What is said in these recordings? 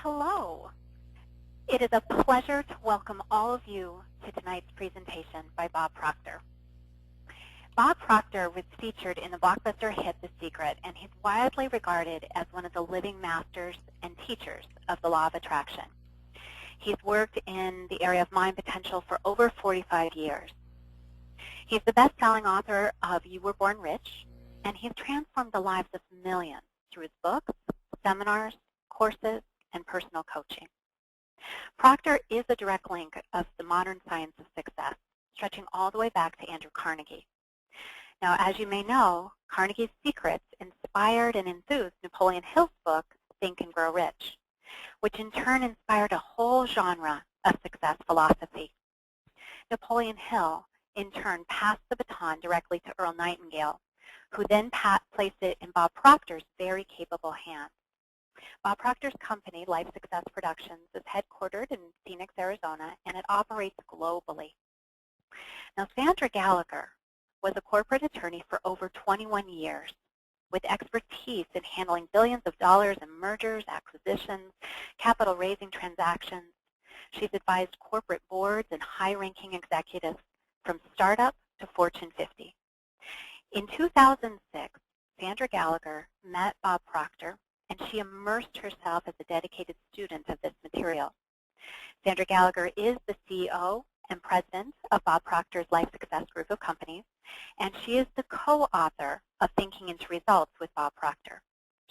Hello. It is a pleasure to welcome all of you to tonight's presentation by Bob Proctor. Bob Proctor was featured in the blockbuster hit The Secret, and he's widely regarded as one of the living masters and teachers of the law of attraction. He's worked in the area of mind potential for over 45 years. He's the best-selling author of You Were Born Rich, and he's transformed the lives of millions through his books, seminars, courses, and personal coaching. Proctor is a direct link of the modern science of success, stretching all the way back to Andrew Carnegie. Now, as you may know, Carnegie's secrets inspired and enthused Napoleon Hill's book, Think and Grow Rich, which in turn inspired a whole genre of success philosophy. Napoleon Hill, in turn, passed the baton directly to Earl Nightingale, who then placed it in Bob Proctor's very capable hands. Bob Proctor's company, Life Success Productions, is headquartered in Phoenix, Arizona, and it operates globally. Now, Sandra Gallagher was a corporate attorney for over 21 years with expertise in handling billions of dollars in mergers, acquisitions, capital raising transactions. She's advised corporate boards and high-ranking executives from startup to Fortune 50. In 2006, Sandra Gallagher met Bob Proctor, and she immersed herself as a dedicated student of this material. Sandra Gallagher is the CEO and president of Bob Proctor's Life Success Group of Companies, and she is the co-author of Thinking into Results with Bob Proctor.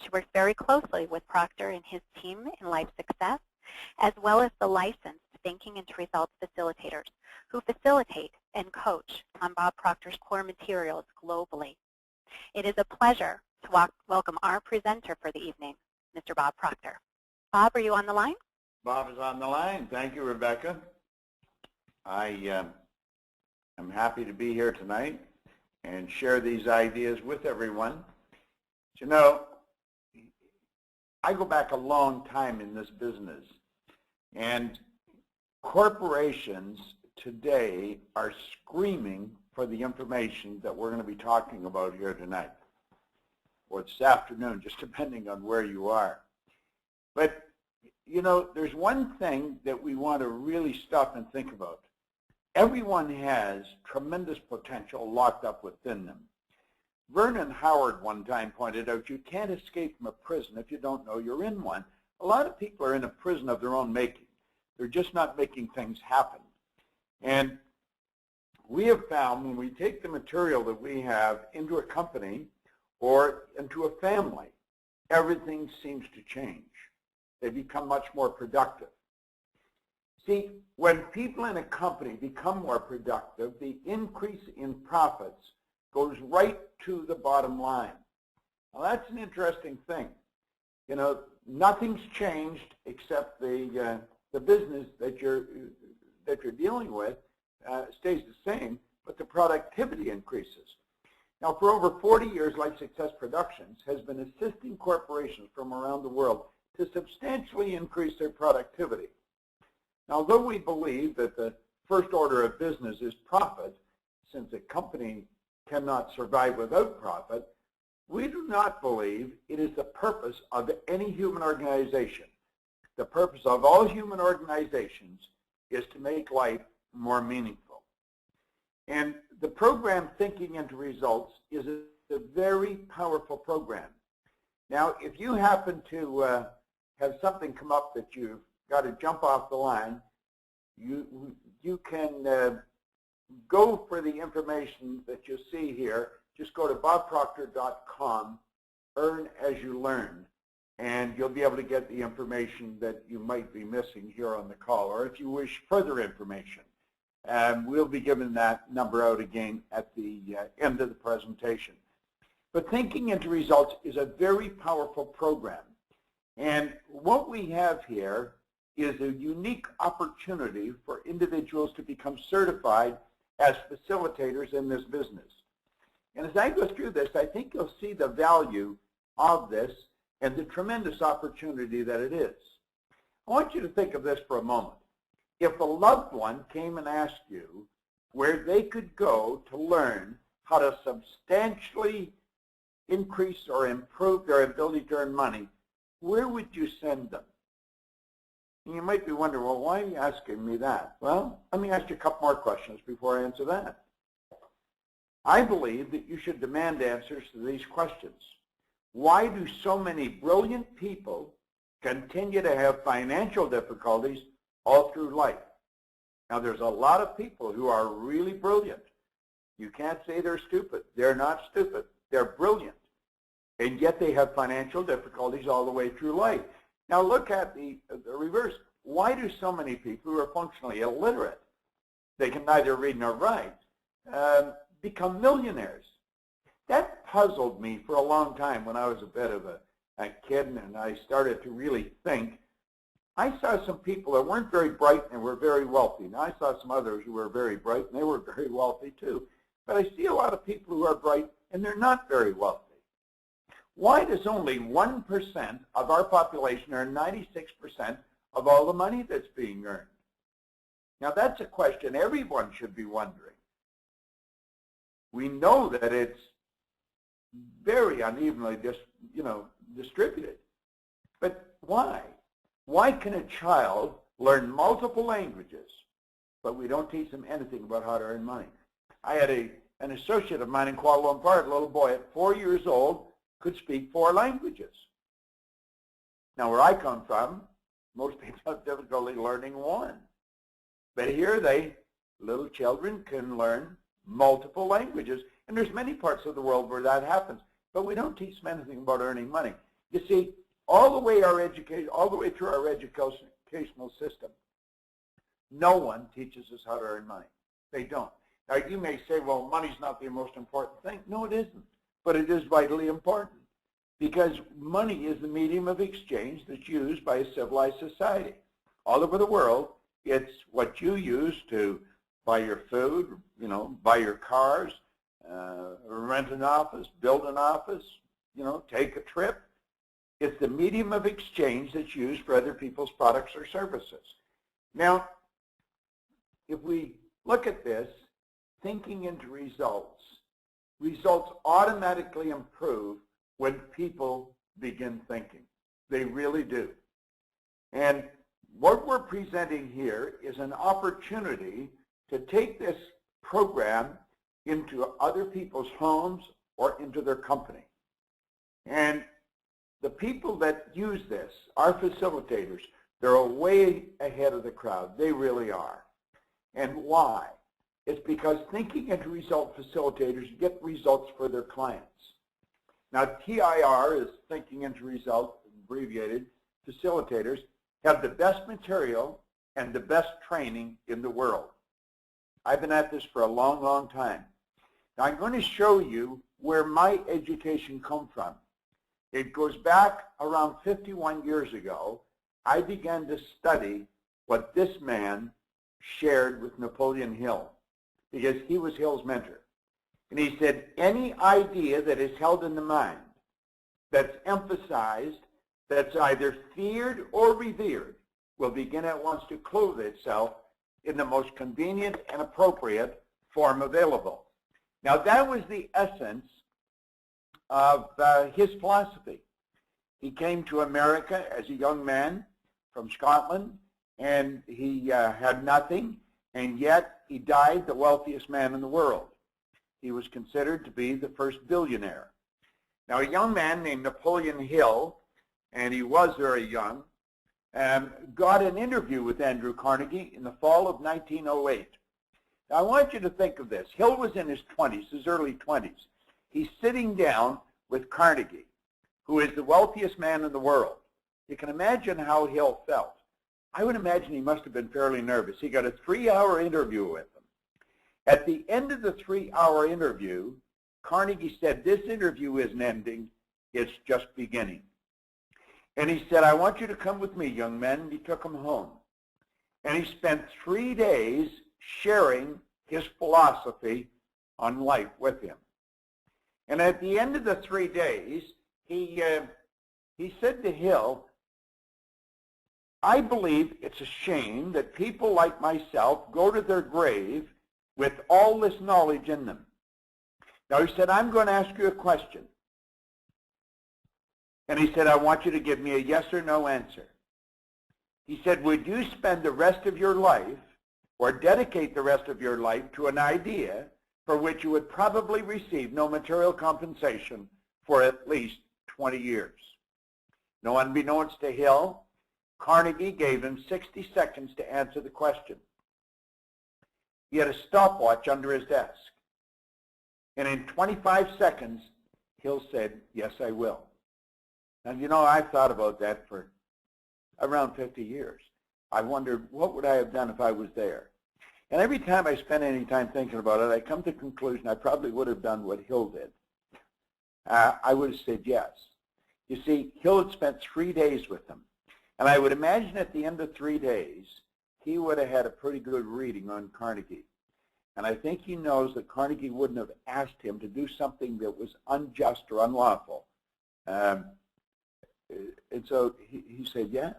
She works very closely with Proctor and his team in Life Success, as well as the licensed Thinking into Results facilitators who facilitate and coach on Bob Proctor's core materials globally. It is a pleasure to welcome our presenter for the evening, Mr. Bob Proctor. Bob, are you on the line? Bob is on the line. Thank you, Rebecca. I am happy to be here tonight and share these ideas with everyone. You know, I go back a long time in this business, and corporations today are screaming for the information that we're going to be talking about here tonight, or this afternoon, just depending on where you are. But, you know, there's one thing that we want to really stop and think about. Everyone has tremendous potential locked up within them. Vernon Howard one time pointed out, you can't escape from a prison if you don't know you're in one. A lot of people are in a prison of their own making. They're just not making things happen. And we have found when we take the material that we have into a company or into a family, everything seems to change. They become much more productive. See, when people in a company become more productive, the increase in profits goes right to the bottom line. Now, that's an interesting thing. You know, nothing's changed except the business that you're dealing with stays the same, but the productivity increases. Now, for over 40 years, Life Success Productions has been assisting corporations from around the world to substantially increase their productivity. Now, although we believe that the first order of business is profit, since a company cannot survive without profit, we do not believe it is the purpose of any human organization. The purpose of all human organizations is to make life more meaningful. And the program Thinking into Results is a very powerful program. Now, if you happen to have something come up that you've got to jump off the line, you can go for the information that you see here. Just go to bobproctor.com, earn as you learn, and you'll be able to get the information that you might be missing here on the call, or if you wish further information. We'll be giving that number out again at the end of the presentation. But Thinking into Results is a very powerful program. And what we have here is a unique opportunity for individuals to become certified as facilitators in this business. And as I go through this, I think you'll see the value of this and the tremendous opportunity that it is. I want you to think of this for a moment. If a loved one came and asked you where they could go to learn how to substantially increase or improve their ability to earn money, where would you send them? And you might be wondering, well, why are you asking me that? Well, let me ask you a couple more questions before I answer that. I believe that you should demand answers to these questions. Why do so many brilliant people continue to have financial difficulties all through life? Now, there's a lot of people who are really brilliant. You can't say they're stupid. They're not stupid. They're brilliant. And yet they have financial difficulties all the way through life. Now, look at the reverse. Why do so many people who are functionally illiterate, they can neither read nor write, become millionaires? That puzzled me for a long time when I was a bit of a kid and I started to really think. I saw some people that weren't very bright and were very wealthy. Now, I saw some others who were very bright and they were very wealthy too. But I see a lot of people who are bright and they're not very wealthy. Why does only 1% of our population earn 96% of all the money that's being earned? Now, that's a question everyone should be wondering. We know that it's very unevenly distributed. But why? Why can a child learn multiple languages, but we don't teach them anything about how to earn money? I had an associate of mine in Kuala Lumpur, a little boy at 4 years old, could speak 4 languages. Now, where I come from, most people have difficulty learning 1. But here little children can learn multiple languages. And there's many parts of the world where that happens. But we don't teach them anything about earning money. You see, all the way through our educational system, no one teaches us how to earn money. They don't. Now, you may say, well, money's not the most important thing. No, it isn't. But it is vitally important because money is the medium of exchange that's used by a civilized society. All over the world, it's what you use to buy your food, buy your cars, rent an office, build an office, take a trip. It's the medium of exchange that's used for other people's products or services. Now, if we look at this, thinking into results automatically improve when people begin thinking. They really do. And what we're presenting here is an opportunity to take this program into other people's homes or into their company. And the people that use this, our facilitators, they're way ahead of the crowd. They really are. And why? It's because thinking into result facilitators get results for their clients. Now, TIR is thinking into result, abbreviated, facilitators have the best material and the best training in the world. I've been at this for a long, long time. Now, I'm going to show you where my education comes from. It goes back around 51 years ago. I began to study what this man shared with Napoleon Hill because he was Hill's mentor. And he said, any idea that is held in the mind, that's emphasized, that's either feared or revered, will begin at once to clothe itself in the most convenient and appropriate form available. Now, that was the essence of his philosophy. He came to America as a young man from Scotland, and he had nothing, and yet he died the wealthiest man in the world. He was considered to be the first billionaire. Now, a young man named Napoleon Hill, and he was very young, got an interview with Andrew Carnegie in the fall of 1908. Now, I want you to think of this. Hill was in his 20s, his early 20s. He's sitting down with Carnegie, who is the wealthiest man in the world. You can imagine how Hill felt. I would imagine he must have been fairly nervous. He got a 3-hour interview with him. At the end of the 3-hour interview, Carnegie said, this interview isn't ending, it's just beginning. And he said, I want you to come with me, young men. And he took him home. And he spent 3 days sharing his philosophy on life with him. And at the end of the 3 days, he said to Hill, I believe it's a shame that people like myself go to their grave with all this knowledge in them. Now, he said, I'm going to ask you a question. And he said, I want you to give me a yes or no answer. He said, would you spend the rest of your life or dedicate the rest of your life to an idea for which you would probably receive no material compensation for at least 20 years? Now, unbeknownst to Hill, Carnegie gave him 60 seconds to answer the question. He had a stopwatch under his desk. And in 25 seconds, Hill said, yes, I will. And you know, I've thought about that for around 50 years. I wondered, what would I have done if I was there? And every time I spend any time thinking about it, I come to the conclusion I probably would have done what Hill did. I would have said yes. You see, Hill had spent 3 days with them. And I would imagine at the end of 3 days, he would have had a pretty good reading on Carnegie. And I think he knows that Carnegie wouldn't have asked him to do something that was unjust or unlawful. And so he said yes.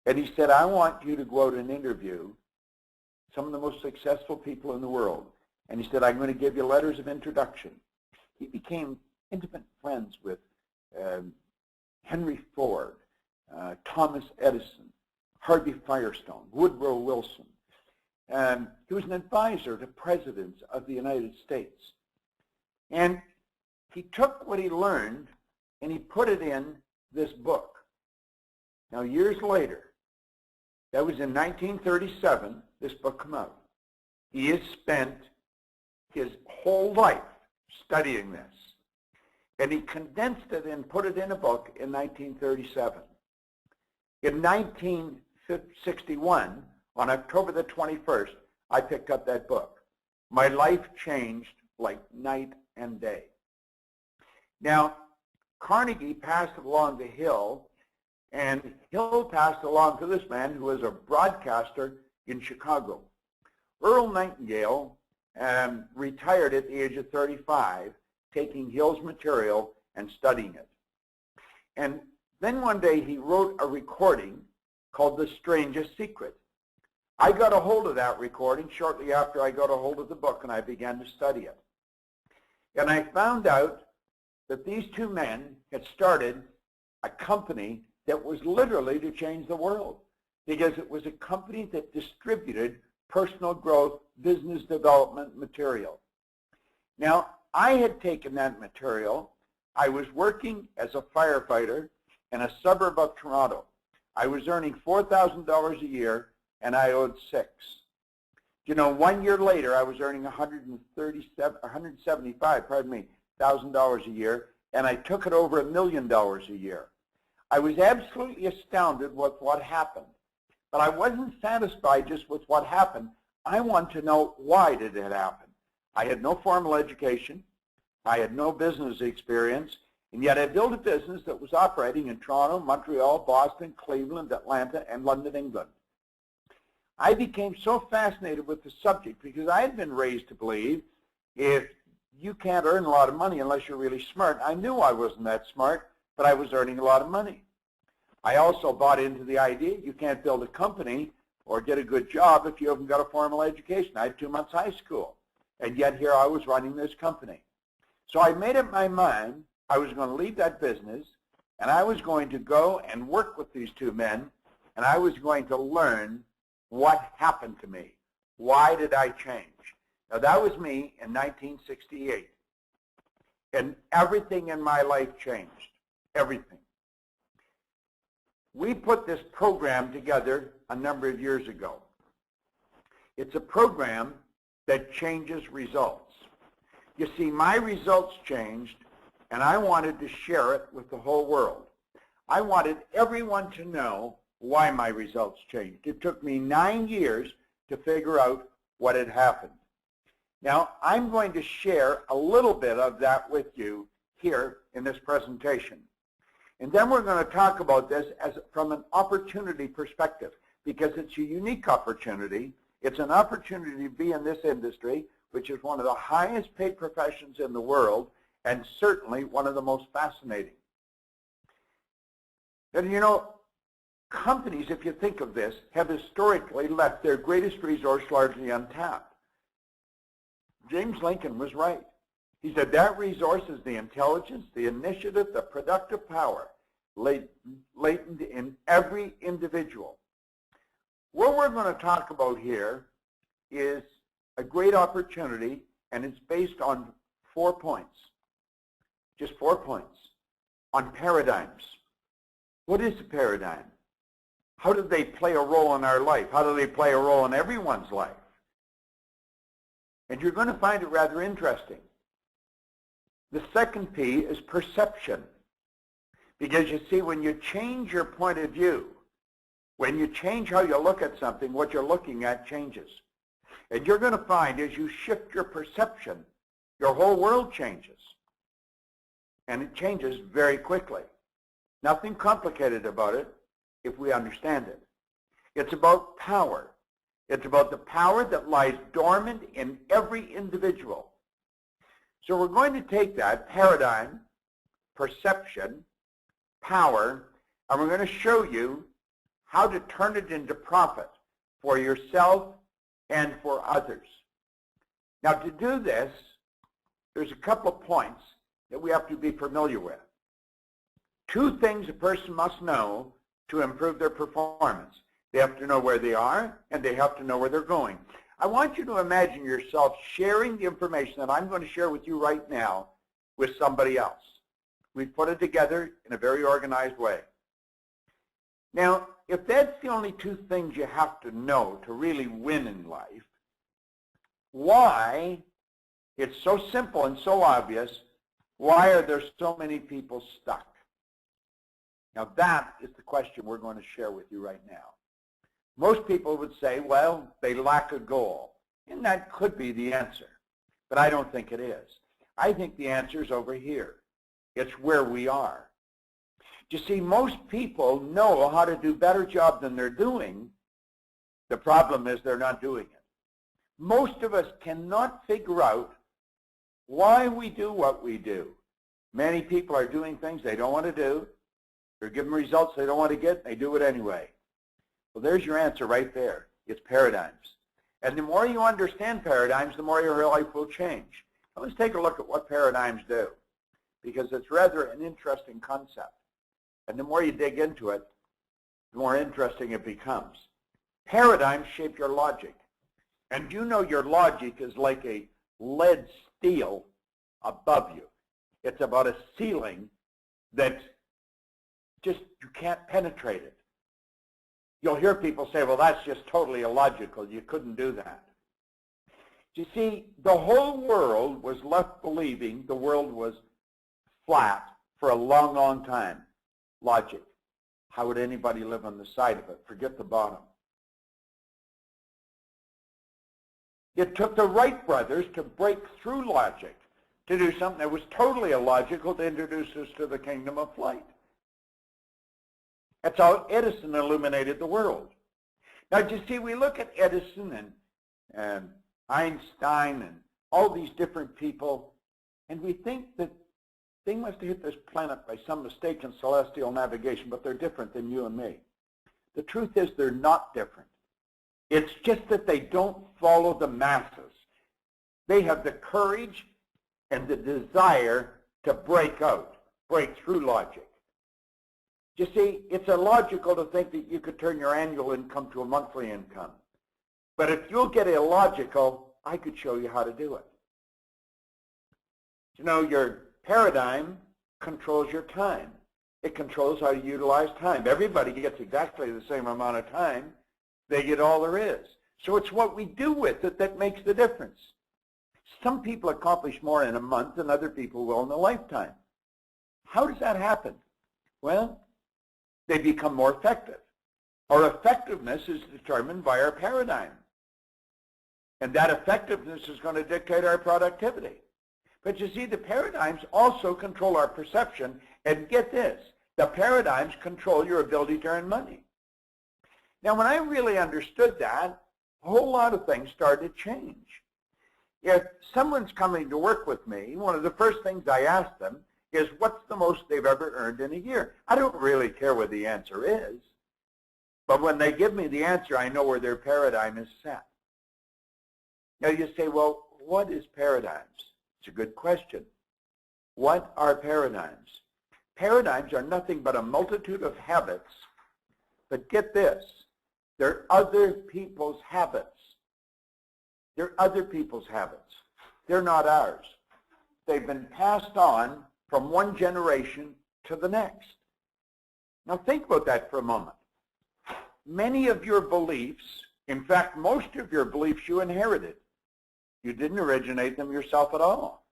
And he said, I want you to go out and interview some of the most successful people in the world. And he said, I'm going to give you letters of introduction. He became intimate friends with Henry Ford, Thomas Edison, Harvey Firestone, Woodrow Wilson. He was an advisor to presidents of the United States. And he took what he learned and he put it in this book. Now, years later, that was in 1937, this book came out. He has spent his whole life studying this. And he condensed it and put it in a book in 1937. In 1961, on October the 21st, I picked up that book. My life changed like night and day. Now, Carnegie passed it along to Hill, and Hill passed it along to this man who was a broadcaster in Chicago. Earl Nightingale retired at the age of 35, taking Hill's material and studying it. And then one day he wrote a recording called The Strangest Secret. I got a hold of that recording shortly after I got a hold of the book, and I began to study it. And I found out that these two men had started a company that was literally to change the world, because it was a company that distributed personal growth, business development material. Now, I had taken that material. I was working as a firefighter in a suburb of Toronto. I was earning $4,000 a year, and I owed $6,000. You know, 1 year later, I was earning $175,000 a year, and I took it over $1 million a year. I was absolutely astounded with what happened. But I wasn't satisfied just with what happened. I wanted to know, why did it happen? I had no formal education. I had no business experience. And yet I built a business that was operating in Toronto, Montreal, Boston, Cleveland, Atlanta, and London, England. I became so fascinated with the subject because I had been raised to believe if you can't earn a lot of money unless you're really smart. I knew I wasn't that smart, but I was earning a lot of money. I also bought into the idea you can't build a company or get a good job if you haven't got a formal education. I had 2 months high school, and yet here I was running this company. So I made up my mind I was going to leave that business, and I was going to go and work with these two men, and I was going to learn what happened to me. Why did I change? Now, that was me in 1968, and everything in my life changed, everything. We put this program together a number of years ago. It's a program that changes results. You see, my results changed, and I wanted to share it with the whole world. I wanted everyone to know why my results changed. It took me 9 years to figure out what had happened. Now, I'm going to share a little bit of that with you here in this presentation. And then we're going to talk about this from an opportunity perspective, because it's a unique opportunity. It's an opportunity to be in this industry, which is one of the highest paid professions in the world, and certainly one of the most fascinating. And you know, companies, if you think of this, have historically left their greatest resource largely untapped. James Lincoln was right. He said that resource is the intelligence, the initiative, the productive power latent in every individual. What we're going to talk about here is a great opportunity, and it's based on 4 points, just 4 points, on paradigms. What is a paradigm? How do they play a role in our life? How do they play a role in everyone's life? And you're going to find it rather interesting. The second P is perception. Because you see, when you change your point of view, when you change how you look at something, what you're looking at changes. And you're going to find as you shift your perception, your whole world changes. And it changes very quickly. Nothing complicated about it if we understand it. It's about power. It's about the power that lies dormant in every individual. So we're going to take that paradigm, perception, power, and we're going to show you how to turn it into profit for yourself and for others. Now, to do this, there's a couple of points that we have to be familiar with. 2 things a person must know to improve their performance. They have to know where they are, and they have to know where they're going. I want you to imagine yourself sharing the information that I'm going to share with you right now with somebody else. We've put it together in a very organized way. Now, if that's the only 2 things you have to know to really win in life, why, it's so simple and so obvious, why are there so many people stuck? Now, that is the question we're going to share with you right now. Most people would say, well, they lack a goal. And that could be the answer. But I don't think it is. I think the answer is over here. It's where we are. You see, most people know how to do a better job than they're doing. The problem is they're not doing it. Most of us cannot figure out why we do what we do. Many people are doing things they don't want to do. They're given results they don't want to get. They do it anyway. Well, there's your answer right there. It's paradigms. And the more you understand paradigms, the more your life will change. Now, let's take a look at what paradigms do, because it's rather an interesting concept. And the more you dig into it, the more interesting it becomes. Paradigms shape your logic. And you know your logic is like a lead steel above you. It's about a ceiling that just, you can't penetrate it. You'll hear people say, well, that's just totally illogical. You couldn't do that. You see, the whole world was left believing the world was flat for a long, long time. Logic. How would anybody live on the side of it? Forget the bottom. It took the Wright brothers to break through logic, to do something that was totally illogical, to introduce us to the kingdom of flight. That's how Edison illuminated the world. Now, you see, we look at Edison and Einstein and all these different people, and we think that they must have hit this planet by some mistaken celestial navigation, but they're different than you and me. The truth is they're not different. It's just that they don't follow the masses. They have the courage and the desire to break out, break through logic. You see, it's illogical to think that you could turn your annual income to a monthly income. But if you'll get illogical, I could show you how to do it. You know, your paradigm controls your time. It controls how you utilize time. Everybody gets exactly the same amount of time. They get all there is. So it's what we do with it that makes the difference. Some people accomplish more in a month than other people will in a lifetime. How does that happen? Well, they become more effective. Our effectiveness is determined by our paradigm. And that effectiveness is going to dictate our productivity. But you see, the paradigms also control our perception. And get this, the paradigms control your ability to earn money. Now, when I really understood that, a whole lot of things started to change. If someone's coming to work with me, one of the first things I ask them is, what's the most they've ever earned in a year? I don't really care what the answer is. But when they give me the answer, I know where their paradigm is set. Now, you say, well, what is paradigms? It's a good question. What are paradigms? Paradigms are nothing but a multitude of habits, but get this, they're other people's habits. They're other people's habits. They're not ours. They've been passed on from one generation to the next. Now think about that for a moment. Many of your beliefs, in fact, most of your beliefs you inherited. You didn't originate them yourself at all.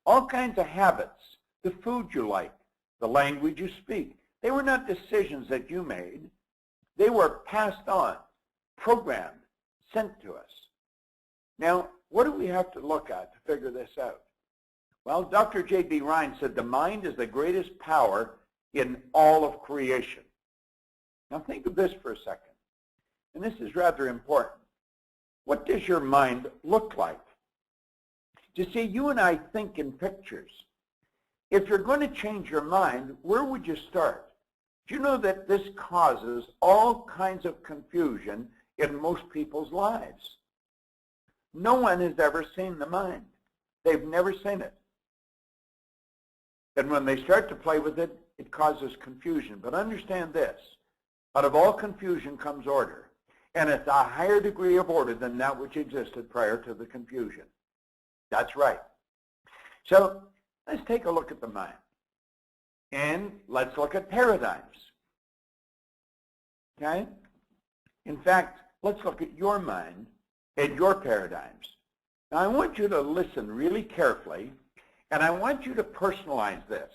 All kinds of habits, the food you like, the language you speak, they were not decisions that you made. They were passed on, programmed, sent to us. Now, what do we have to look at to figure this out? Well, Dr. J.B. Ryan said the mind is the greatest power in all of creation. Now think of this for a second, and this is rather important. What does your mind look like? You see, you and I think in pictures. If you're going to change your mind, where would you start? Do you know that this causes all kinds of confusion in most people's lives? No one has ever seen the mind. They've never seen it. And when they start to play with it, it causes confusion. But understand this. Out of all confusion comes order. And it's a higher degree of order than that which existed prior to the confusion. That's right. So let's take a look at the mind. And let's look at paradigms. Okay? In fact, let's look at your mind and your paradigms. Now I want you to listen really carefully, and I want you to personalize this.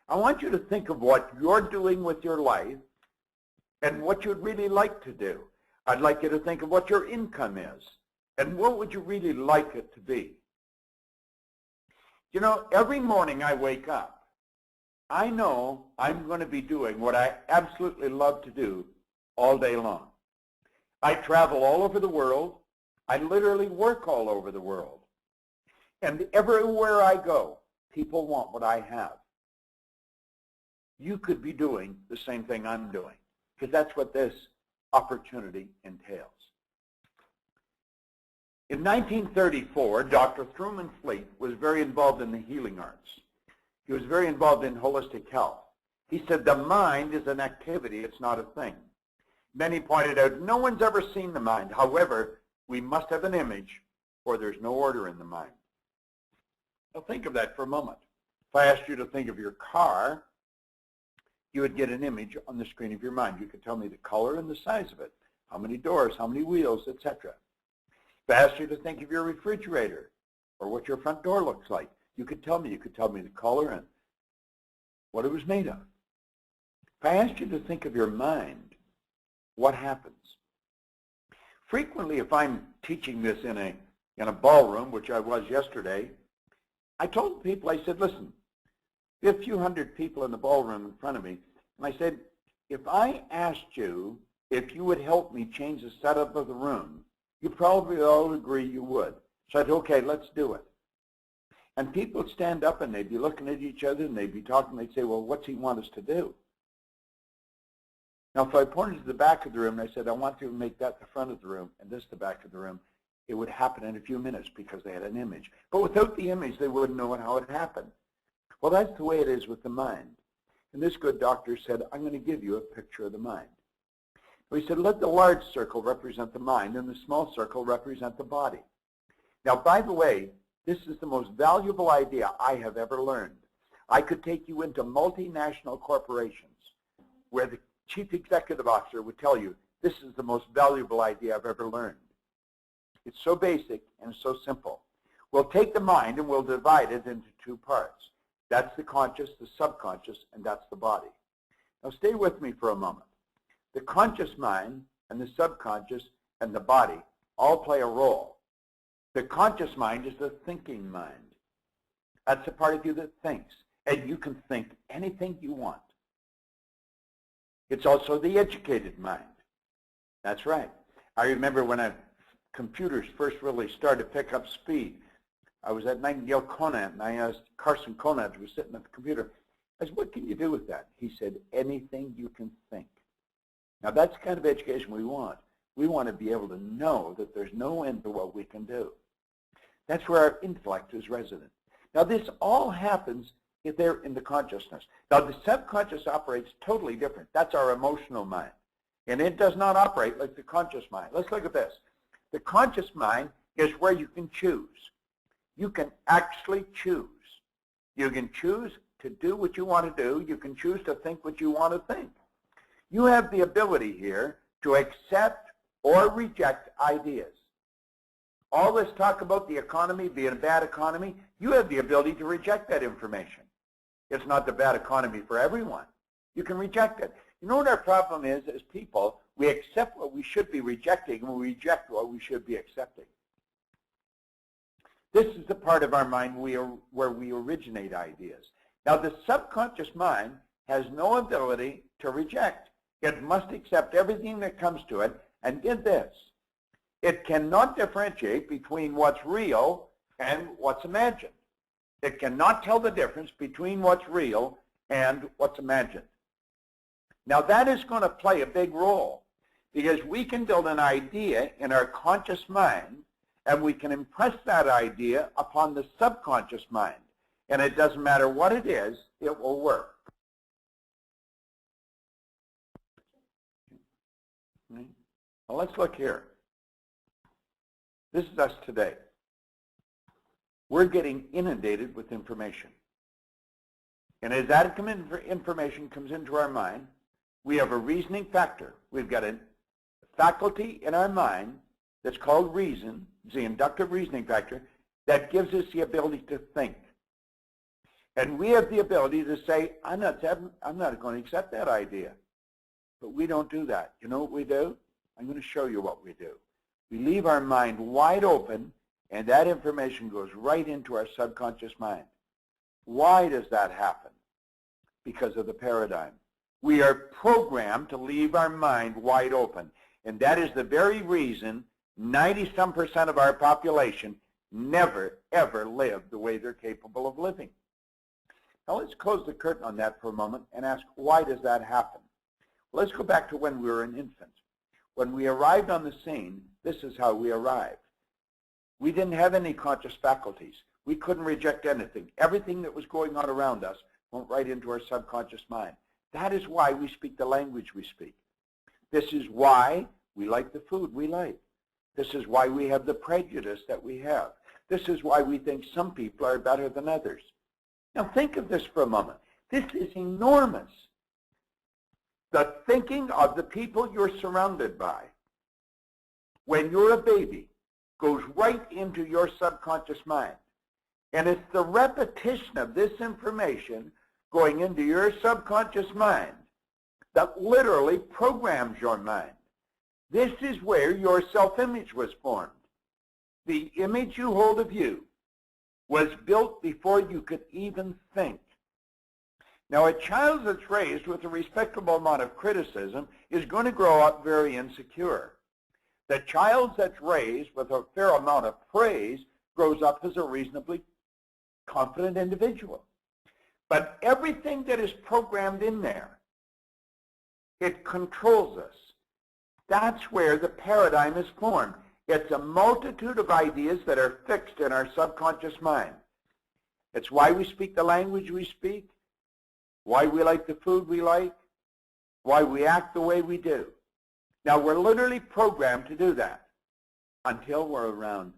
I want you to think of what you're doing with your life and what you'd really like to do. I'd like you to think of what your income is and what would you really like it to be. You know, every morning I wake up, I know I'm going to be doing what I absolutely love to do all day long. I travel all over the world. I literally work all over the world. And everywhere I go, people want what I have. You could be doing the same thing I'm doing, because that's what this opportunity entails. In 1934, Dr. Truman Fleet was very involved in the healing arts. He was very involved in holistic health. He said the mind is an activity, it's not a thing. Then he pointed out no one's ever seen the mind. However, we must have an image or there's no order in the mind. Now think of that for a moment. If I asked you to think of your car, you would get an image on the screen of your mind. You could tell me the color and the size of it, how many doors, how many wheels, etc. If I asked you to think of your refrigerator or what your front door looks like, you could tell me the color and what it was made of. If I asked you to think of your mind, what happens? Frequently, if I'm teaching this in a ballroom, which I was yesterday, I told people, I said, listen, we have a few hundred people in the ballroom in front of me, and I said, if I asked you if you would help me change the setup of the room, you probably all agree you would. So I said, okay, let's do it. And people would stand up and they'd be looking at each other and they'd be talking, they'd say, well, what's he want us to do? Now, if I pointed to the back of the room and I said, I want to make that the front of the room and this the back of the room, it would happen in a few minutes because they had an image. But without the image, they wouldn't know how it happened. Well, that's the way it is with the mind. And this good doctor said, I'm going to give you a picture of the mind. So he said, let the large circle represent the mind and the small circle represent the body. Now, by the way, this is the most valuable idea I have ever learned. I could take you into multinational corporations where the chief executive officer would tell you, this is the most valuable idea I've ever learned. It's so basic and so simple. We'll take the mind and we'll divide it into two parts. That's the conscious, the subconscious, and that's the body. Now stay with me for a moment. The conscious mind and the subconscious and the body all play a role. The conscious mind is the thinking mind. That's the part of you that thinks, and you can think anything you want. It's also the educated mind. That's right. I remember when computers first really started to pick up speed. I was at Nightingale Conant, and I asked Carson Conant, who was sitting at the computer, I said, what can you do with that? He said, anything you can think. Now, that's the kind of education we want. We want to be able to know that there's no end to what we can do. That's where our intellect is resident. Now, this all happens they're in the consciousness. Now, the subconscious operates totally different. That's our emotional mind. And it does not operate like the conscious mind. Let's look at this. The conscious mind is where you can choose. You can actually choose. You can choose to do what you want to do. You can choose to think what you want to think. You have the ability here to accept or reject ideas. All this talk about the economy being a bad economy, you have the ability to reject that information. It's not the bad economy for everyone. You can reject it. You know what our problem is as people? We accept what we should be rejecting and we reject what we should be accepting. This is the part of our mind where we originate ideas. Now, the subconscious mind has no ability to reject. It must accept everything that comes to it, and get this. It cannot differentiate between what's real and what's imagined. It cannot tell the difference between what's real and what's imagined. Now, that is going to play a big role because we can build an idea in our conscious mind and we can impress that idea upon the subconscious mind. And it doesn't matter what it is, it will work. Well, let's look here. This is us today. We're getting inundated with information. And as that information comes into our mind, we have a reasoning factor. We've got a faculty in our mind that's called reason, it's the inductive reasoning factor, that gives us the ability to think. And we have the ability to say, I'm not going to accept that idea. But we don't do that. You know what we do? I'm going to show you what we do. We leave our mind wide open, and that information goes right into our subconscious mind. Why does that happen? Because of the paradigm. We are programmed to leave our mind wide open, and that is the very reason 90-some% of our population never, ever live the way they're capable of living. Now let's close the curtain on that for a moment and ask, why does that happen? Well, let's go back to when we were an infant. When we arrived on the scene, this is how we arrived. We didn't have any conscious faculties. We couldn't reject anything. Everything that was going on around us went right into our subconscious mind. That is why we speak the language we speak. This is why we like the food we like. This is why we have the prejudice that we have. This is why we think some people are better than others. Now think of this for a moment. This is enormous. The thinking of the people you're surrounded by when you're a baby goes right into your subconscious mind. And it's the repetition of this information going into your subconscious mind that literally programs your mind. This is where your self-image was formed. The image you hold of you was built before you could even think. Now, a child that's raised with a respectable amount of criticism is going to grow up very insecure. The child that's raised with a fair amount of praise grows up as a reasonably confident individual. But everything that is programmed in there, it controls us. That's where the paradigm is formed. It's a multitude of ideas that are fixed in our subconscious mind. It's why we speak the language we speak, why we like the food we like, why we act the way we do. Now, we're literally programmed to do that until we're around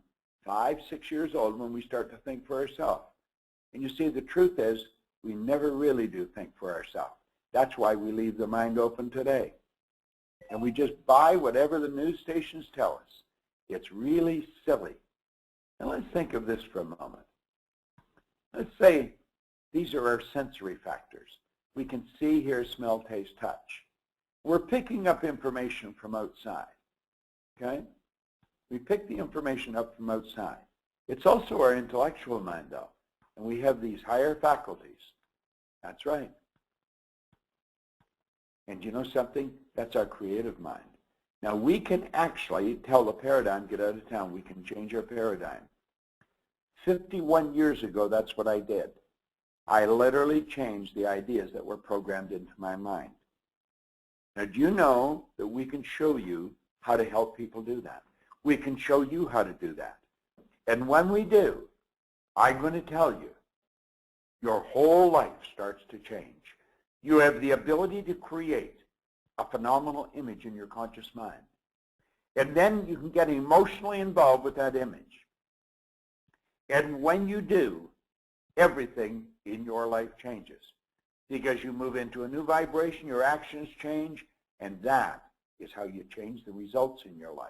5, 6 years old when we start to think for ourselves. And you see, the truth is, we never really do think for ourselves. That's why we leave the mind open today. And we just buy whatever the news stations tell us. It's really silly. Now let's think of this for a moment. Let's say these are our sensory factors. We can see, hear, smell, taste, touch. We're picking up information from outside, okay? We pick the information up from outside. It's also our intellectual mind, though, and we have these higher faculties. That's right. And you know something? That's our creative mind. Now, we can actually tell the paradigm, get out of town. We can change our paradigm. 51 years ago, that's what I did. I literally changed the ideas that were programmed into my mind. Now, do you know that we can show you how to help people do that? We can show you how to do that. And when we do, I'm going to tell you your whole life starts to change. You have the ability to create a phenomenal image in your conscious mind. And then you can get emotionally involved with that image. And when you do, everything in your life changes because you move into a new vibration, your actions change, and that is how you change the results in your life.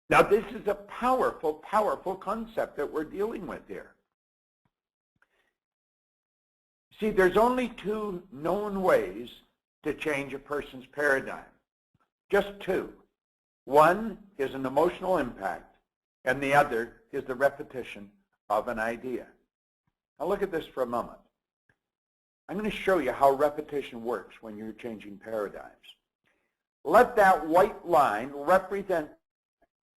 Now, this is a powerful, powerful concept that we're dealing with here. See, there's only two known ways to change a person's paradigm. Just two. One is an emotional impact, and the other is the repetition of an idea. Now look at this for a moment. I'm going to show you how repetition works when you're changing paradigms. Let that white line represent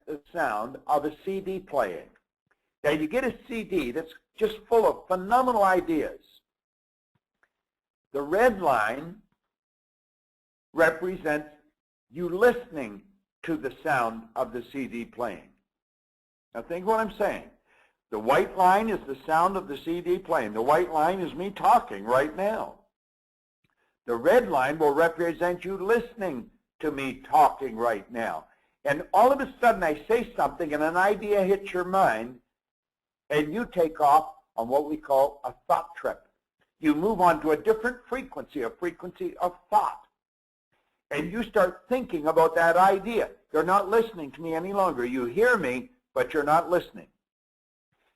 the sound of a CD playing. Now you get a CD that's just full of phenomenal ideas. The red line represents you listening to the sound of the CD playing. Now think what I'm saying. The white line is the sound of the CD playing. The white line is me talking right now. The red line will represent you listening to me talking right now. And all of a sudden I say something and an idea hits your mind and you take off on what we call a thought trip. You move on to a different frequency, a frequency of thought. And you start thinking about that idea. You're not listening to me any longer. You hear me, but you're not listening.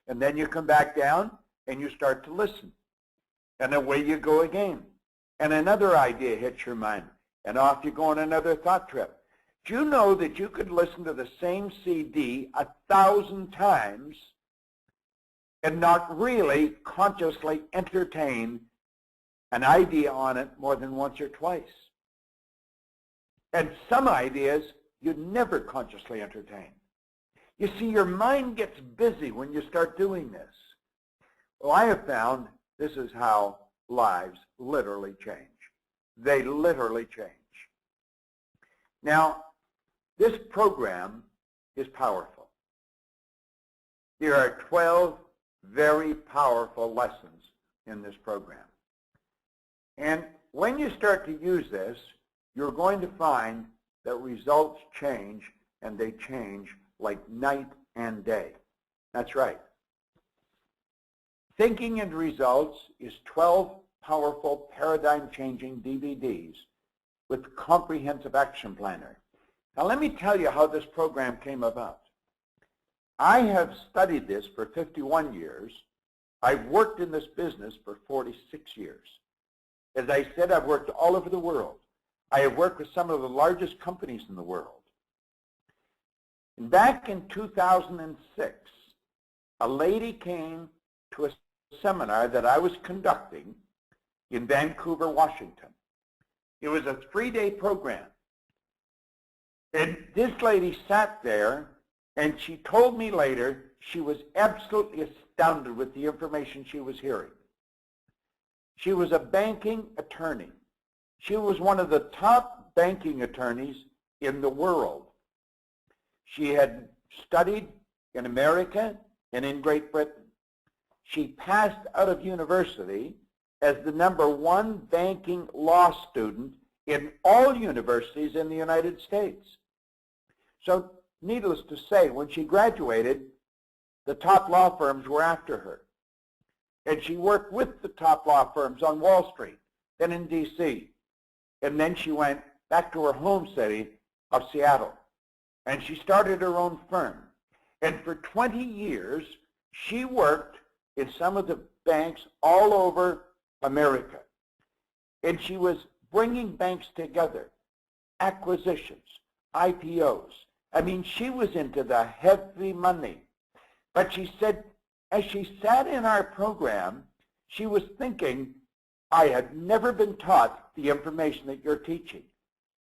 And then you come back down and you start to listen. And away you go again. And another idea hits your mind. And off you go on another thought trip. Do you know that you could listen to the same CD 1,000 times and not really consciously entertain an idea on it more than once or twice? And some ideas you never consciously entertain. You see, your mind gets busy when you start doing this. Well, I have found this is how lives literally change. They literally change. Now, this program is powerful. There are 12 very powerful lessons in this program. And when you start to use this, you're going to find that results change, and they change like night and day. That's right. Thinking and Results is 12 powerful paradigm-changing DVDs with comprehensive action planner. Now let me tell you how this program came about. I have studied this for 51 years. I've worked in this business for 46 years. As I said, I've worked all over the world. I have worked with some of the largest companies in the world. And back in 2006, a lady came to a seminar that I was conducting in Vancouver, Washington. It was a 3-day program. And this lady sat there, and she told me later she was absolutely astounded with the information she was hearing. She was a banking attorney. She was one of the top banking attorneys in the world. She had studied in America and in Great Britain. She passed out of university as the #1 banking law student in all universities in the United States. So needless to say, when she graduated, the top law firms were after her. And she worked with the top law firms on Wall Street, then in D.C. And then she went back to her home city of Seattle. And she started her own firm. And for 20 years, she worked in some of the banks all over America. And she was bringing banks together, acquisitions, IPOs. I mean, she was into the heavy money. But she said, as she sat in our program, she was thinking, I had never been taught the information that you're teaching.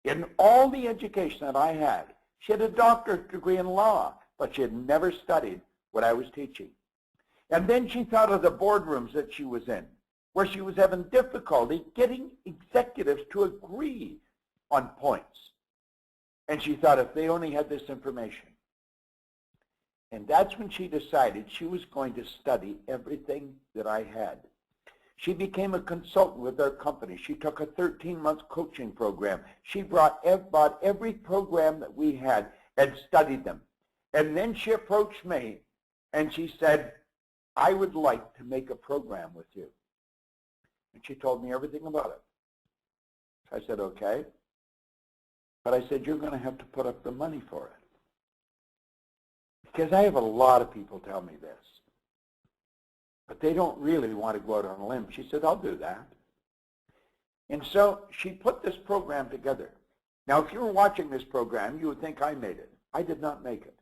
In all the education that I had, she had a doctorate degree in law, but she had never studied what I was teaching. And then she thought of the boardrooms that she was in, where she was having difficulty getting executives to agree on points. And she thought if they only had this information. And that's when she decided she was going to study everything that I had. She became a consultant with our company. She took a 13-month coaching program. She bought every program that we had and studied them. And then she approached me and she said, I would like to make a program with you. And she told me everything about it. So I said, okay. But I said, you're going to have to put up the money for it. Because I have a lot of people tell me this. But they don't really want to go out on a limb. She said, I'll do that. And so she put this program together. Now, if you were watching this program, you would think I made it. I did not make it.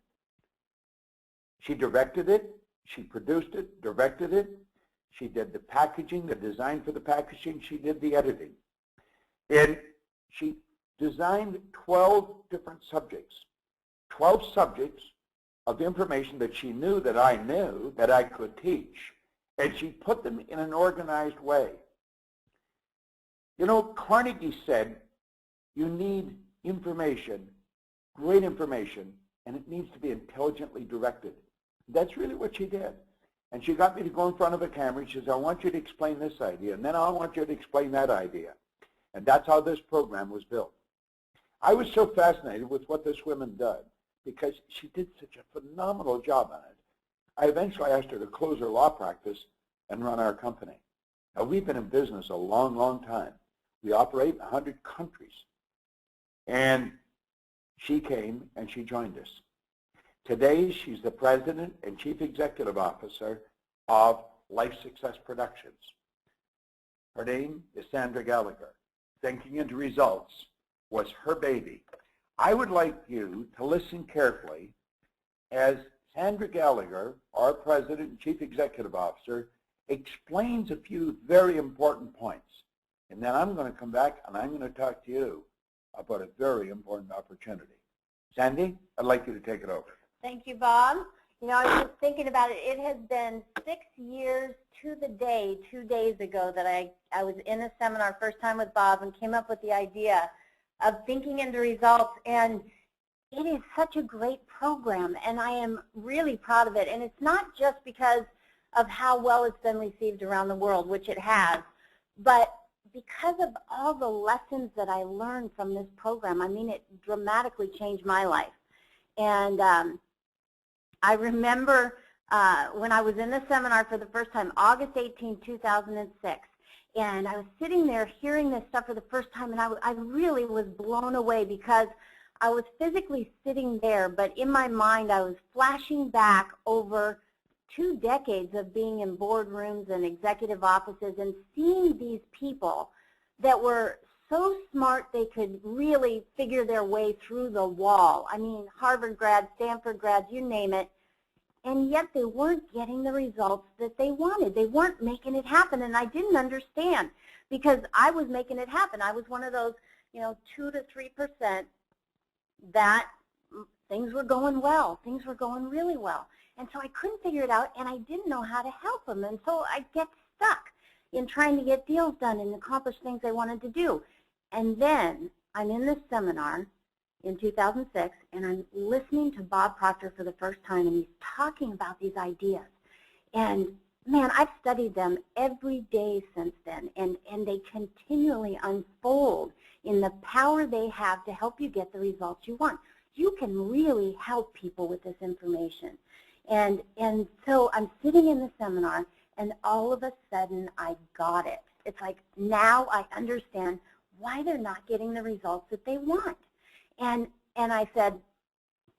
She directed it. She produced it, directed it. She did the packaging, the design for the packaging. She did the editing. And she designed 12 different subjects, 12 subjects of information that she knew that I could teach. And she put them in an organized way. You know, Carnegie said, you need information, great information, and it needs to be intelligently directed. That's really what she did. And she got me to go in front of a camera. She says, I want you to explain this idea, and then I want you to explain that idea. And that's how this program was built. I was so fascinated with what this woman did because she did such a phenomenal job on it. I eventually asked her to close her law practice and run our company. Now, we've been in business a long, long time. We operate in 100 countries. And she came and she joined us. Today, she's the president and chief executive officer of Life Success Productions. Her name is Sandra Gallagher. Thinking into Results was her baby. I would like you to listen carefully as Sandra Gallagher, our president and chief executive officer, explains a few very important points. And then I'm going to come back and I'm going to talk to you about a very important opportunity. Sandy, I'd like you to take it over. Thank you, Bob. You know, I was just thinking about it. It has been 6 years to the day, 2 days ago, that I was in a seminar first time with Bob and came up with the idea of thinking into results. And it is such a great program, and I am really proud of it. And it's not just because of how well it's been received around the world, which it has, but because of all the lessons that I learned from this program. I mean, it dramatically changed my life. And I remember when I was in the seminar for the first time, August 18, 2006, and I was sitting there hearing this stuff for the first time, and I really was blown away because I was physically sitting there, but in my mind I was flashing back over 2 decades of being in boardrooms and executive offices and seeing these people that were so smart they could really figure their way through the wall. I mean, Harvard grads, Stanford grads, you name it, and yet they weren't getting the results that they wanted. They weren't making it happen, and I didn't understand because I was making it happen. I was one of those, 2 to 3% that things were going well. Things were going really well. And so I couldn't figure it out, and I didn't know how to help them. And so I get stuck in trying to get deals done and accomplish things I wanted to do. And then I'm in this seminar in 2006, and I'm listening to Bob Proctor for the first time, and he's talking about these ideas. And, man, I've studied them every day since then, and they continually unfold in the power they have to help you get the results you want. You can really help people with this information. And so I'm sitting in the seminar, and all of a sudden I got it. It's like now I understand why they're not getting the results that they want. And I said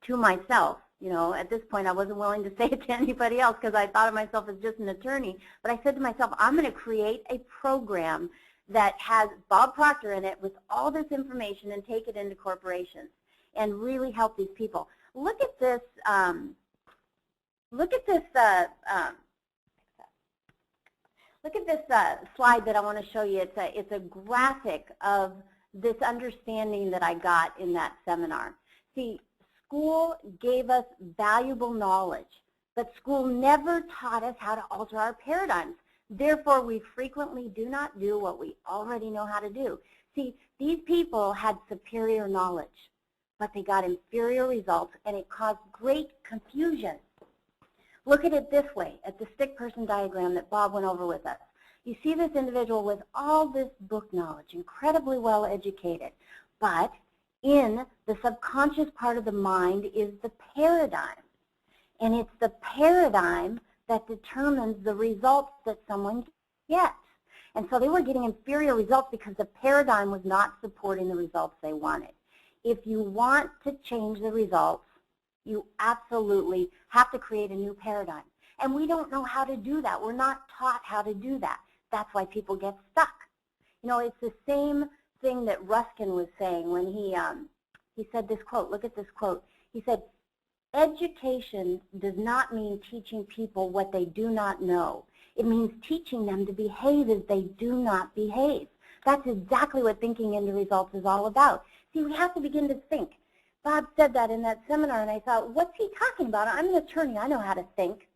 to myself, at this point I wasn't willing to say it to anybody else because I thought of myself as just an attorney, but I said to myself, I'm going to create a program that has Bob Proctor in it with all this information and take it into corporations and really help these people. Look at this. Look at this slide that I want to show you. It's a graphic of this understanding that I got in that seminar. See, school gave us valuable knowledge, but school never taught us how to alter our paradigms. Therefore, we frequently do not do what we already know how to do. See, these people had superior knowledge, but they got inferior results, and it caused great confusion. Look at it this way, at the stick person diagram that Bob went over with us. You see this individual with all this book knowledge, incredibly well educated, but in the subconscious part of the mind is the paradigm. And it's the paradigm that determines the results that someone gets. And so they were getting inferior results because the paradigm was not supporting the results they wanted. If you want to change the results, you absolutely have to create a new paradigm. And we don't know how to do that. We're not taught how to do that. That's why people get stuck. You know, it's the same thing that Ruskin was saying when he said this quote. Look at this quote. He said, education does not mean teaching people what they do not know. It means teaching them to behave as they do not behave. That's exactly what thinking into results is all about. See, we have to begin to think. Bob said that in that seminar, and I thought, what's he talking about? I'm an attorney. I know how to think.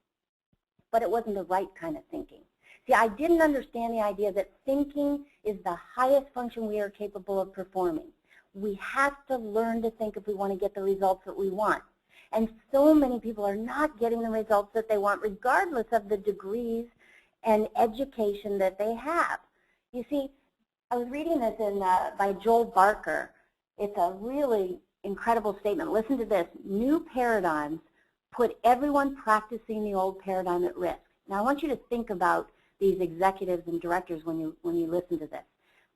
But it wasn't the right kind of thinking. See, I didn't understand the idea that thinking is the highest function we are capable of performing. We have to learn to think if we want to get the results that we want. And so many people are not getting the results that they want, regardless of the degrees and education that they have. You see, I was reading this by Joel Barker. It's a really incredible statement. Listen to this. New paradigms put everyone practicing the old paradigm at risk. Now, I want you to think about these executives and directors when you listen to this.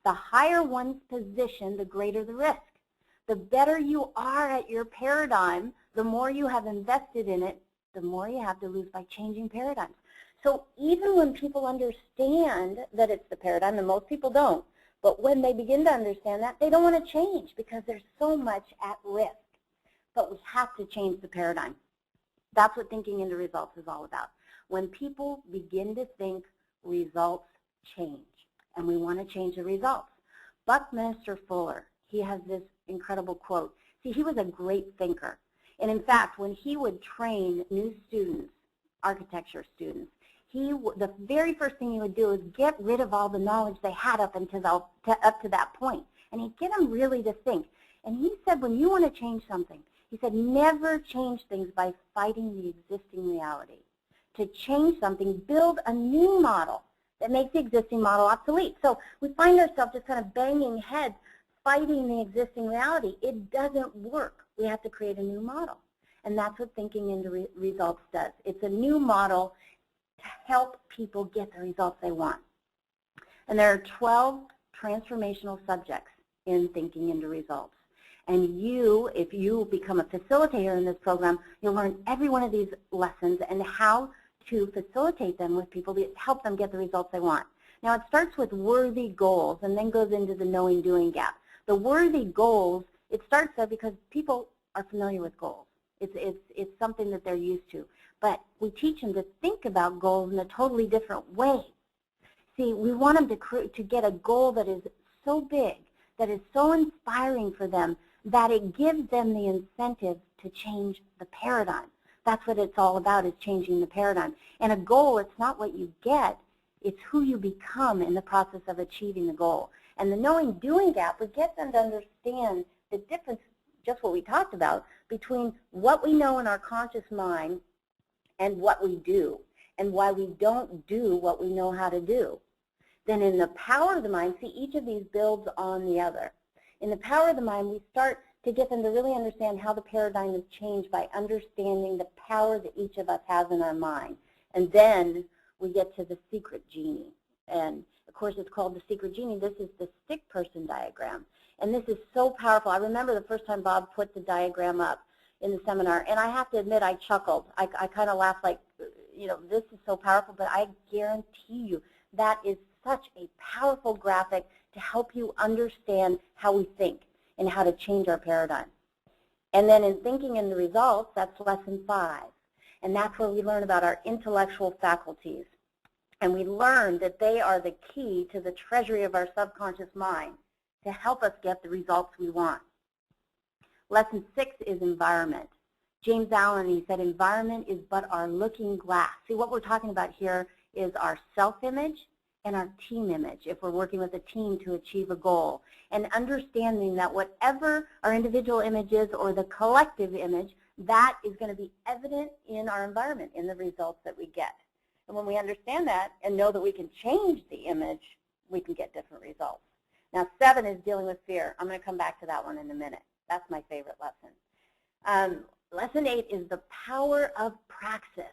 The higher one's position, the greater the risk. The better you are at your paradigm, the more you have invested in it, the more you have to lose by changing paradigms. So even when people understand that it's the paradigm, and most people don't, but when they begin to understand that, they don't want to change because there's so much at risk. But we have to change the paradigm. That's what thinking into results is all about. When people begin to think, results change, and we want to change the results. Buckminster Fuller, he has this incredible quote. See, he was a great thinker. And in fact, when he would train new students, architecture students, the very first thing he would do is get rid of all the knowledge they had up to that point. And he'd get them really to think. And he said, when you want to change something, he said, never change things by fighting the existing reality. To change something, build a new model that makes the existing model obsolete. So we find ourselves just kind of banging heads, fighting the existing reality. It doesn't work. We have to create a new model. And that's what thinking into results does. It's a new model to help people get the results they want. And there are 12 transformational subjects in thinking into results. And you, if you become a facilitator in this program, you'll learn every one of these lessons and how to facilitate them with people to help them get the results they want. Now, it starts with worthy goals and then goes into the knowing-doing gap. The worthy goals, it starts there because people are familiar with goals. It's something that they're used to. But we teach them to think about goals in a totally different way. See, we want them to get a goal that is so big, that is so inspiring for them, that it gives them the incentive to change the paradigm. That's what it's all about, is changing the paradigm. And a goal, it's not what you get, it's who you become in the process of achieving the goal. And the knowing-doing gap would get them to understand the difference, just what we talked about, between what we know in our conscious mind and what we do, and why we don't do what we know how to do. Then in the power of the mind, see, each of these builds on the other. In the power of the mind, we start to get them to really understand how the paradigm is changed by understanding the power that each of us has in our mind. And then we get to the secret genie. And of course, it's called the secret genie. This is the stick person diagram. And this is so powerful. I remember the first time Bob put the diagram up in the seminar, and I have to admit, I chuckled. I kind of laughed like, you know, this is so powerful, but I guarantee you that is such a powerful graphic to help you understand how we think and how to change our paradigm. And then in thinking in the results, that's lesson 5. And that's where we learn about our intellectual faculties. And we learn that they are the key to the treasury of our subconscious mind to help us get the results we want. Lesson 6 is environment. James Allen, he said, environment is but our looking glass. See, what we're talking about here is our self-image and our team image, if we're working with a team to achieve a goal. And understanding that whatever our individual image is or the collective image, that is going to be evident in our environment, in the results that we get. And when we understand that and know that we can change the image, we can get different results. Now, 7 is dealing with fear. I'm going to come back to that one in a minute. That's my favorite lesson. Lesson 8 is the power of praxis.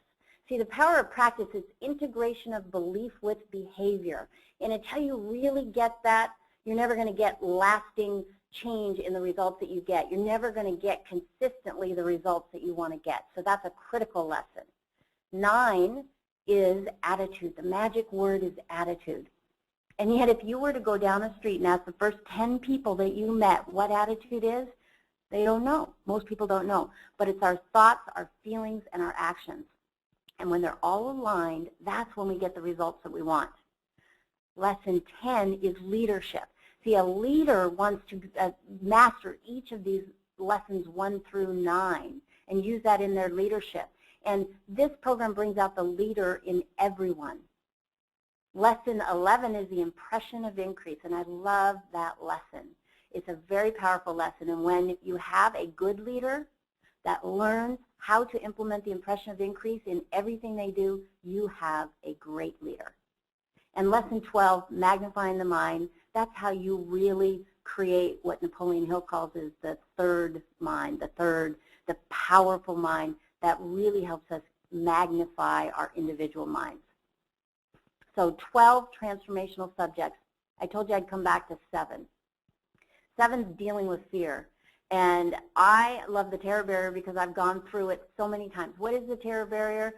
See, the power of practice is integration of belief with behavior. And until you really get that, you're never going to get lasting change in the results that you get. You're never going to get consistently the results that you want to get. So that's a critical lesson. 9 is attitude. The magic word is attitude. And yet if you were to go down the street and ask the first 10 people that you met what attitude is, they don't know. Most people don't know. But it's our thoughts, our feelings, and our actions. And when they're all aligned, that's when we get the results that we want. Lesson 10 is leadership. See, a leader wants to master each of these lessons 1 through 9 and use that in their leadership. And this program brings out the leader in everyone. Lesson 11 is the impression of increase, and I love that lesson. It's a very powerful lesson, and when you have a good leader that learns how to implement the impression of increase in everything they do, you have a great leader. And lesson 12, magnifying the mind, that's how you really create what Napoleon Hill calls is the third mind, the powerful mind that really helps us magnify our individual minds. So 12 transformational subjects. I told you I'd come back to 7. 7 is dealing with fear. And I love the terror barrier because I've gone through it so many times. What is the terror barrier?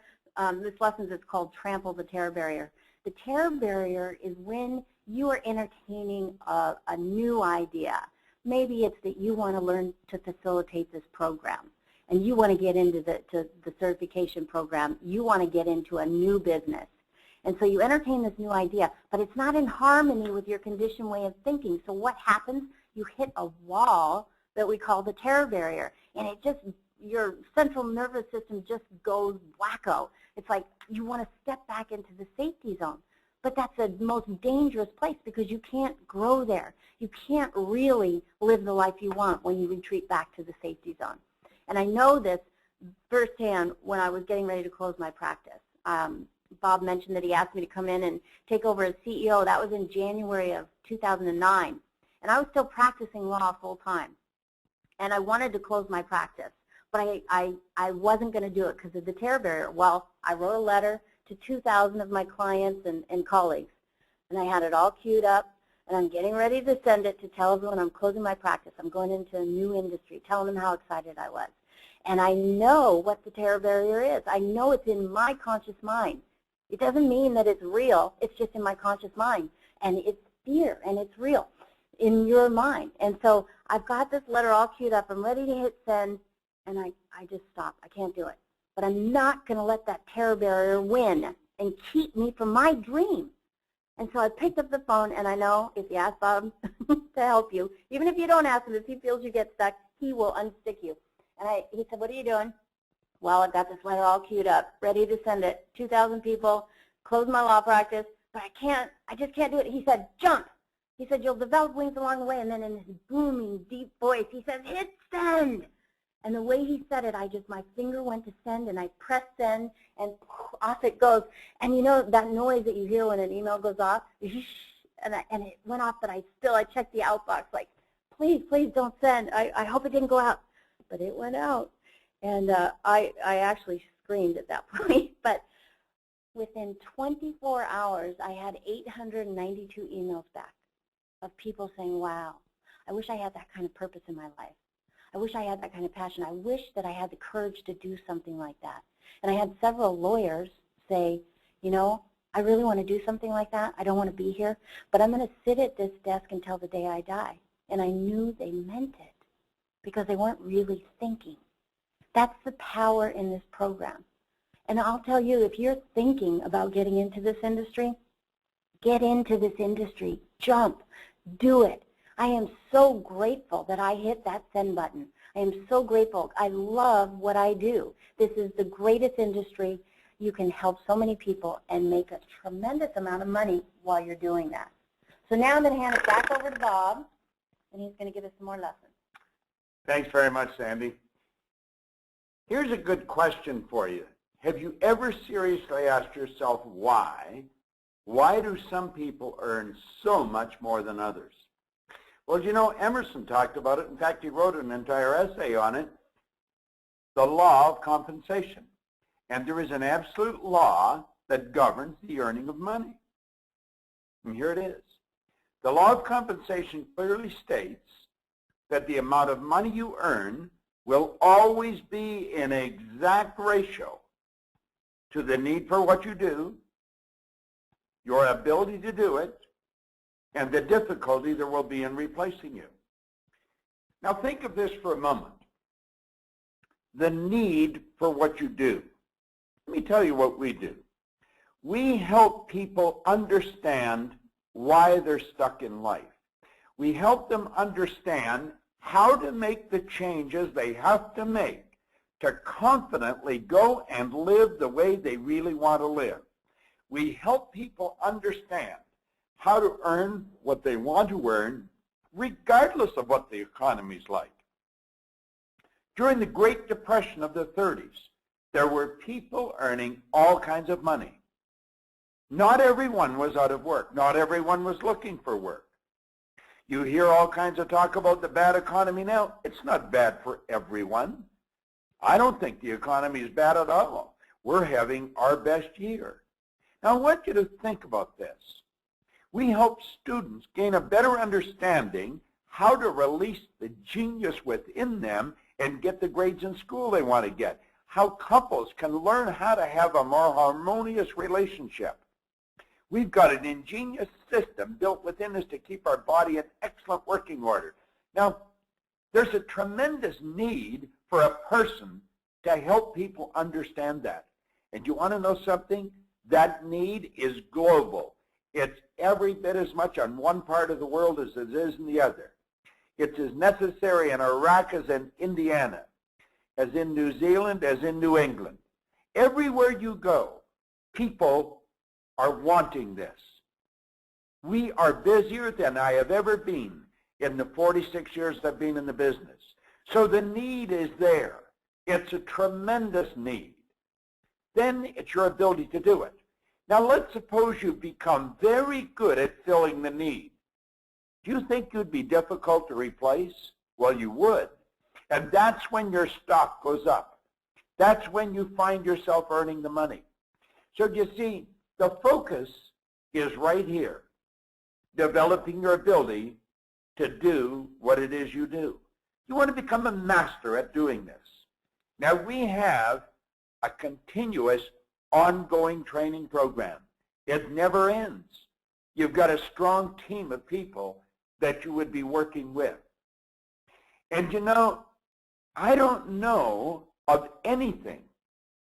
This lesson is called Trample the Terror Barrier. The terror barrier is when you are entertaining a new idea. Maybe it's that you want to learn to facilitate this program, and you want to get into the certification program. You want to get into a new business. And so you entertain this new idea, but it's not in harmony with your conditioned way of thinking. So what happens? You hit a wall that we call the terror barrier, and it just, your central nervous system just goes wacko. It's like you want to step back into the safety zone, but that's the most dangerous place because you can't grow there. You can't really live the life you want when you retreat back to the safety zone. And I know this firsthand when I was getting ready to close my practice. Bob mentioned that he asked me to come in and take over as CEO. That was in January of 2009. And I was still practicing law full time. And I wanted to close my practice, but I wasn't going to do it because of the terror barrier. Well, I wrote a letter to 2,000 of my clients and colleagues, and I had it all queued up, and I'm getting ready to send it to tell everyone I'm closing my practice. I'm going into a new industry, telling them how excited I was. And I know what the terror barrier is. I know it's in my conscious mind. It doesn't mean that it's real. It's just in my conscious mind, and it's fear, and it's real in your mind. And so I've got this letter all queued up. I'm ready to hit send, and I just stop. I can't do it. But I'm not going to let that terror barrier win and keep me from my dream. And so I picked up the phone, and I know if you ask Bob to help you, even if you don't ask him, if he feels you get stuck, he will unstick you. And he said, what are you doing? Well, I've got this letter all queued up, ready to send it. 2,000 people, close my law practice, but I just can't do it. He said, jump. He said, you'll develop wings along the way. And then in his booming, deep voice, he says, hit send. And the way he said it, my finger went to send, and I pressed send, and off it goes. And you know that noise that you hear when an email goes off? And it went off, but I checked the outbox, like, please don't send. I hope it didn't go out. But it went out. And I actually screamed at that point. But within 24 hours, I had 892 emails back of people saying, wow, I wish I had that kind of purpose in my life. I wish I had that kind of passion. I wish that I had the courage to do something like that. And I had several lawyers say, you know, I really want to do something like that. I don't want to be here, but I'm going to sit at this desk until the day I die. And I knew they meant it because they weren't really thinking. That's the power in this program. And I'll tell you, if you're thinking about getting into this industry, get into this industry. Jump. Do it. I am so grateful that I hit that send button. I am so grateful. I love what I do. This is the greatest industry. You can help so many people and make a tremendous amount of money while you're doing that. So now I'm going to hand it back over to Bob, and he's going to give us some more lessons. Thanks very much, Sandy. Here's a good question for you. Have you ever seriously asked yourself why? Why do some people earn so much more than others? Well, you know, Emerson talked about it. In fact, he wrote an entire essay on it, the law of compensation. And there is an absolute law that governs the earning of money. And here it is. The law of compensation clearly states that the amount of money you earn will always be in exact ratio to the need for what you do, your ability to do it, and the difficulty there will be in replacing you. Now think of this for a moment. The need for what you do. Let me tell you what we do. We help people understand why they're stuck in life. We help them understand how to make the changes they have to make to confidently go and live the way they really want to live. We help people understand how to earn what they want to earn regardless of what the economy's like. During the Great Depression of the 30s, there were people earning all kinds of money. Not everyone was out of work. Not everyone was looking for work. You hear all kinds of talk about the bad economy now. It's not bad for everyone. I don't think the economy is bad at all. We're having our best year. Now I want you to think about this. We help students gain a better understanding how to release the genius within them and get the grades in school they want to get. How couples can learn how to have a more harmonious relationship. We've got an ingenious system built within us to keep our body in excellent working order. Now, there's a tremendous need for a person to help people understand that. And you want to know something? That need is global. It's every bit as much on one part of the world as it is in the other. It's as necessary in Iraq as in Indiana, as in New Zealand, as in New England. Everywhere you go, people are wanting this. We are busier than I have ever been in the 46 years I've been in the business. So the need is there. It's a tremendous need. Then it's your ability to do it. Now let's suppose you become very good at filling the need. Do you think you'd be difficult to replace? Well, you would. And that's when your stock goes up. That's when you find yourself earning the money. So you see, the focus is right here, developing your ability to do what it is you do. You want to become a master at doing this. Now we have a continuous, ongoing training program. It never ends. You've got a strong team of people that you would be working with. And you know, I don't know of anything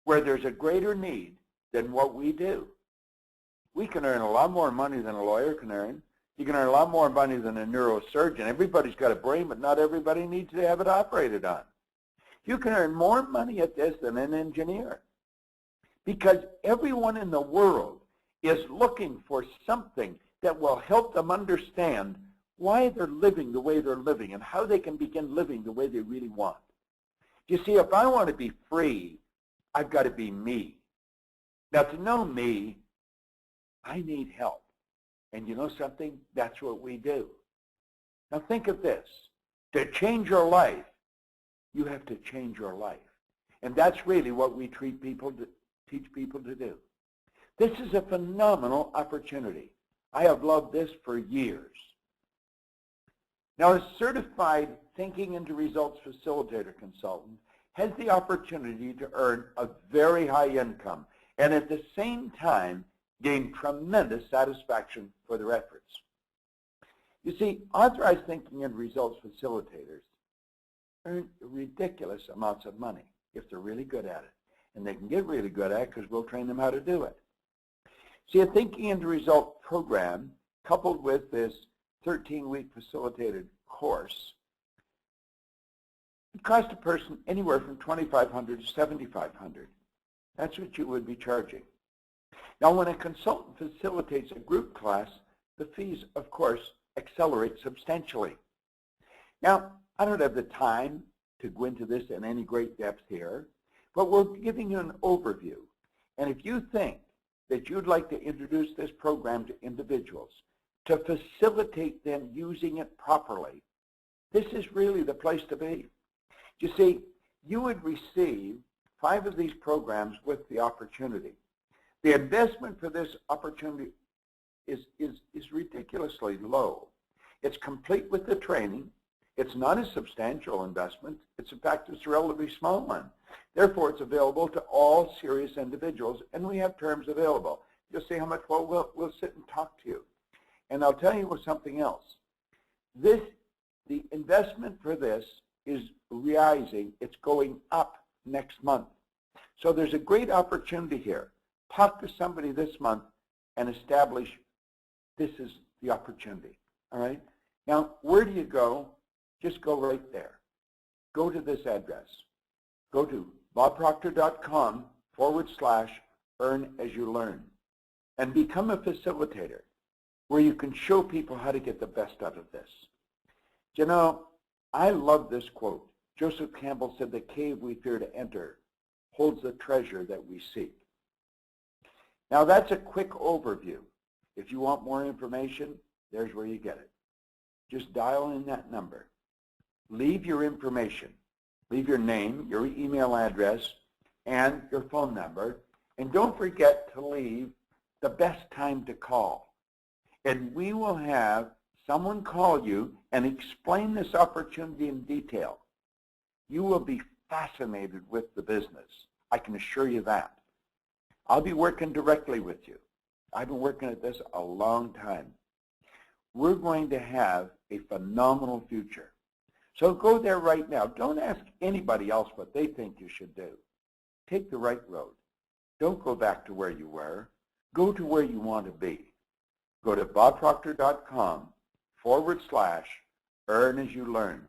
where there's a greater need than what we do. We can earn a lot more money than a lawyer can earn. You can earn a lot more money than a neurosurgeon. Everybody's got a brain, but not everybody needs to have it operated on. You can earn more money at this than an engineer, because everyone in the world is looking for something that will help them understand why they're living the way they're living and how they can begin living the way they really want. You see, if I want to be free, I've got to be me. Now, to know me, I need help. And you know something? That's what we do. Now think of this. To change your life, you have to change your life. And that's really what we teach people to do. This is a phenomenal opportunity. I have loved this for years. Now, a certified Thinking into Results facilitator consultant has the opportunity to earn a very high income and at the same time gain tremendous satisfaction for their efforts. You see, authorized Thinking and Results facilitators earn ridiculous amounts of money if they're really good at it. And they can get really good at it because we'll train them how to do it. See, a Thinking into Result program coupled with this 13-week facilitated course, it costs a person anywhere from $2,500 to $7,500. That's what you would be charging. Now, when a consultant facilitates a group class, the fees, of course, accelerate substantially. Now, I don't have the time to go into this in any great depth here, but we're giving you an overview. And if you think that you'd like to introduce this program to individuals to facilitate them using it properly, this is really the place to be. You see, you would receive 5 of these programs with the opportunity. The investment for this opportunity is ridiculously low. It's complete with the training. It's not a substantial investment. It's, in fact, it's a relatively small one. Therefore, it's available to all serious individuals, and we have terms available. You'll see how much, well, we'll sit and talk to you. And I'll tell you something else. The investment for this is rising. It's going up next month. So there's a great opportunity here. Talk to somebody this month and establish this is the opportunity. All right? Now, where do you go? Just go right there. Go to this address. Go to bobproctor.com/earn-as-you-learn and become a facilitator where you can show people how to get the best out of this. You know, I love this quote. Joseph Campbell said, "The cave we fear to enter holds the treasure that we seek." Now, that's a quick overview. If you want more information, there's where you get it. Just dial in that number. Leave your information. Leave your name, your email address, and your phone number. And don't forget to leave the best time to call. And we will have someone call you and explain this opportunity in detail. You will be fascinated with the business. I can assure you that. I'll be working directly with you. I've been working at this a long time. We're going to have a phenomenal future. So go there right now. Don't ask anybody else what they think you should do. Take the right road. Don't go back to where you were. Go to where you want to be. Go to bobproctor.com/earn-as-you-learn.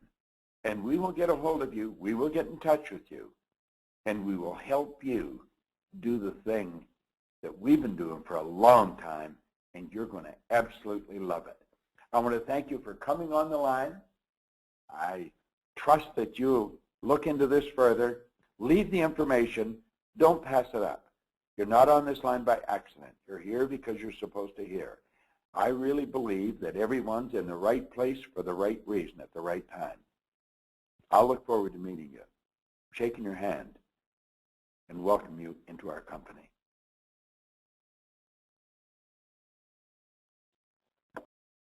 And we will get a hold of you. We will get in touch with you. And we will help you do the thing that we've been doing for a long time. And you're going to absolutely love it. I want to thank you for coming on the line. I trust that you'll look into this further. Leave the information. Don't pass it up. You're not on this line by accident. You're here because you're supposed to hear. I really believe that everyone's in the right place for the right reason at the right time. I'll look forward to meeting you, shaking your hand, and welcome you into our company.